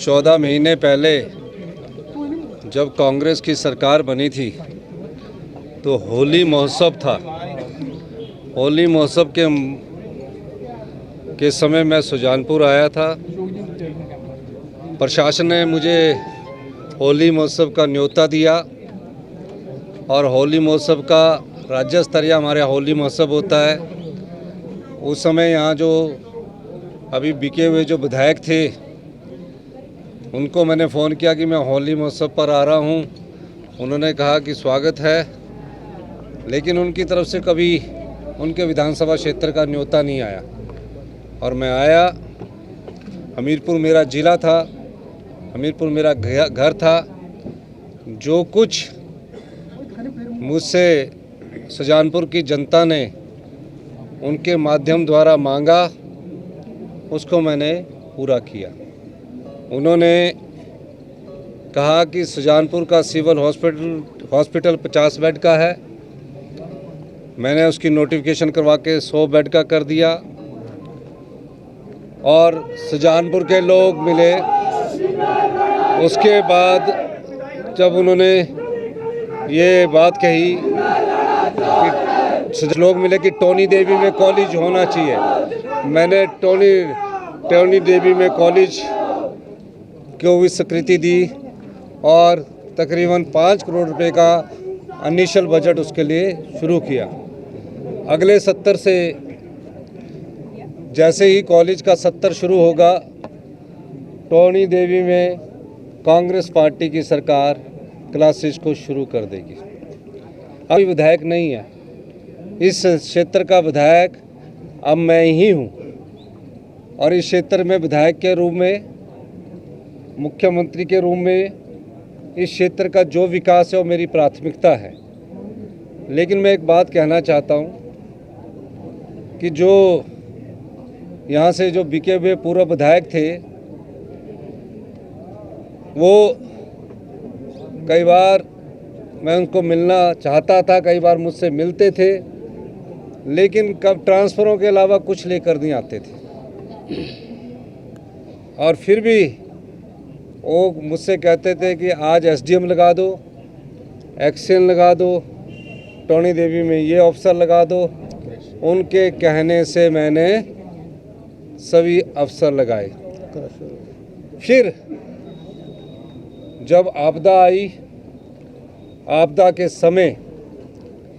14 महीने पहले जब कांग्रेस की सरकार बनी थी तो होली महोत्सव था। होली महोत्सव के समय मैं सुजानपुर आया था। प्रशासन ने मुझे होली महोत्सव का न्योता दिया और होली महोत्सव का राज्य स्तरीय हमारे होली महोत्सव होता है। उस समय यहाँ जो अभी बिके हुए जो विधायक थे उनको मैंने फ़ोन किया कि मैं होली महोत्सव पर आ रहा हूँ। उन्होंने कहा कि स्वागत है, लेकिन उनकी तरफ से कभी उनके विधानसभा क्षेत्र का न्योता नहीं आया। और मैं आया, हमीरपुर मेरा ज़िला था, हमीरपुर मेरा घर था। जो कुछ मुझसे सुजानपुर की जनता ने उनके माध्यम द्वारा मांगा उसको मैंने पूरा किया। उन्होंने कहा कि सुजानपुर का सिविल हॉस्पिटल 50 बेड का है। मैंने उसकी नोटिफिकेशन करवा के 100 बेड का कर दिया और सुजानपुर के लोग मिले। उसके बाद जब उन्होंने ये बात कही कि लोग मिले कि टोनी देवी में कॉलेज होना चाहिए, मैंने टोनी देवी में कॉलेज को भी स्वीकृति दी और तकरीबन 5 करोड़ रुपए का इनिशियल बजट उसके लिए शुरू किया। अगले 70 से जैसे ही कॉलेज का 70 शुरू होगा, टोनी देवी में कांग्रेस पार्टी की सरकार क्लासेस को शुरू कर देगी। अभी विधायक नहीं है, इस क्षेत्र का विधायक अब मैं ही हूँ और इस क्षेत्र में विधायक के रूप में, मुख्यमंत्री के रूप में इस क्षेत्र का जो विकास है वो मेरी प्राथमिकता है। लेकिन मैं एक बात कहना चाहता हूँ कि जो यहाँ से जो बिके हुए पूर्व विधायक थे वो कई बार मैं उनको मिलना चाहता था, कई बार मुझसे मिलते थे, लेकिन कब ट्रांसफ़रों के अलावा कुछ लेकर नहीं आते थे। और फिर भी वो मुझसे कहते थे कि आज एसडीएम लगा दो, एक्शन लगा दो, टोनी देवी में ये अफसर लगा दो। उनके कहने से मैंने सभी अफसर लगाए। फिर जब आपदा आई, आपदा के समय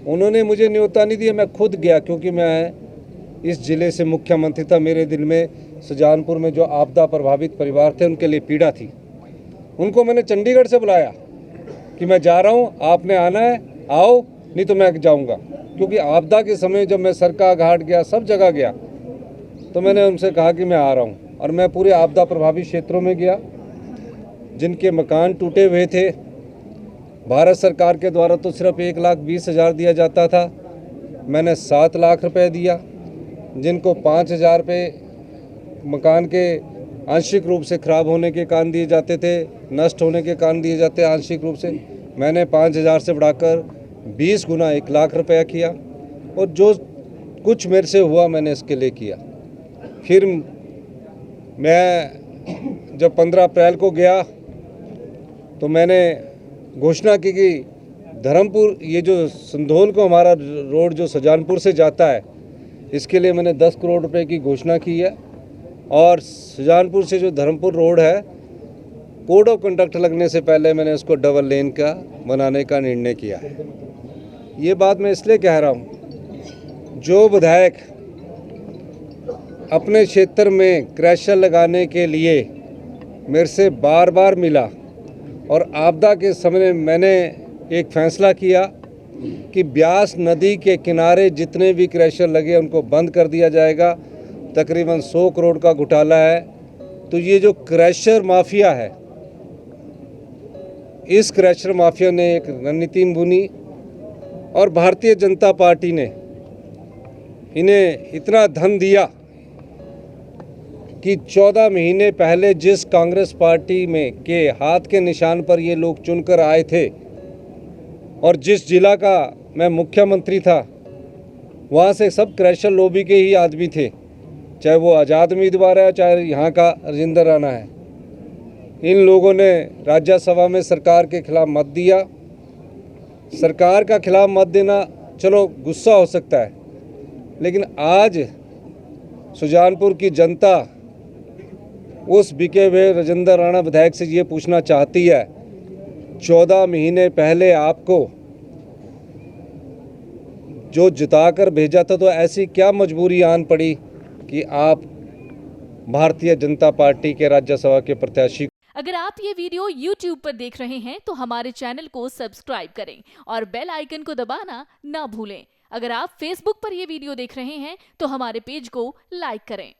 उन्होंने मुझे न्योता नहीं दिया, मैं खुद गया, क्योंकि मैं इस ज़िले से मुख्यमंत्री था। मेरे दिल में सुजानपुर में जो आपदा प्रभावित परिवार थे उनके लिए पीड़ा थी। उनको मैंने चंडीगढ़ से बुलाया कि मैं जा रहा हूँ, आपने आना है, आओ, नहीं तो मैं जाऊँगा। क्योंकि आपदा के समय जब मैं सरका घाट गया, सब जगह गया, तो मैंने उनसे कहा कि मैं आ रहा हूँ। और मैं पूरे आपदा प्रभावित क्षेत्रों में गया, जिनके मकान टूटे हुए थे। भारत सरकार के द्वारा तो सिर्फ 1,20,000 दिया जाता था, मैंने 7 लाख रुपए दिया। जिनको 5,000 रुपये मकान के आंशिक रूप से खराब होने के कारण दिए जाते थे, नष्ट होने के कारण दिए जाते आंशिक रूप से, मैंने 5,000 से बढ़ाकर 20 गुना 1 लाख रुपया किया। और जो कुछ मेरे से हुआ मैंने इसके लिए किया। फिर मैं जब 15 अप्रैल को गया तो मैंने घोषणा की कि धर्मपुर, ये जो संधोल को हमारा रोड जो सुजानपुर से जाता है, इसके लिए मैंने 10 करोड़ रुपए की घोषणा की है। और सुजानपुर से जो धर्मपुर रोड है, कोड ऑफ कंडक्ट लगने से पहले मैंने उसको डबल लेन का बनाने का निर्णय किया है। ये बात मैं इसलिए कह रहा हूँ, जो विधायक अपने क्षेत्र में क्रैशर लगाने के लिए मेरे से बार बार मिला और आपदा के समय मैंने एक फैसला किया कि ब्यास नदी के किनारे जितने भी क्रैशर लगे उनको बंद कर दिया जाएगा। तकरीबन 100 करोड़ का घोटाला है। तो ये जो क्रैशर माफिया है, इस क्रैशर माफिया ने एक रणनीति बुनी और भारतीय जनता पार्टी ने इन्हें इतना धन दिया कि 14 महीने पहले जिस कांग्रेस पार्टी में के हाथ के निशान पर ये लोग चुनकर आए थे और जिस जिला का मैं मुख्यमंत्री था, वहाँ से सब क्रैशर लॉबी के ही आदमी थे, चाहे वो आज़ाद उम्मीदवार है चाहे यहाँ का राजेंद्र राणा है। इन लोगों ने राज्यसभा में सरकार के खिलाफ मत दिया। सरकार का खिलाफ मत देना चलो गुस्सा हो सकता है, लेकिन आज सुजानपुर की जनता उस बिके हुए राजेंद्र राणा विधायक से ये पूछना चाहती है, 14 महीने पहले आपको जो जिताकर भेजा था, तो ऐसी क्या मजबूरी आन पड़ी कि आप भारतीय जनता पार्टी के राज्यसभा के प्रत्याशी। अगर आप ये वीडियो YouTube पर देख रहे हैं तो हमारे चैनल को सब्सक्राइब करें और बेल आइकन को दबाना ना भूलें। अगर आप Facebook पर ये वीडियो देख रहे हैं तो हमारे पेज को लाइक करें।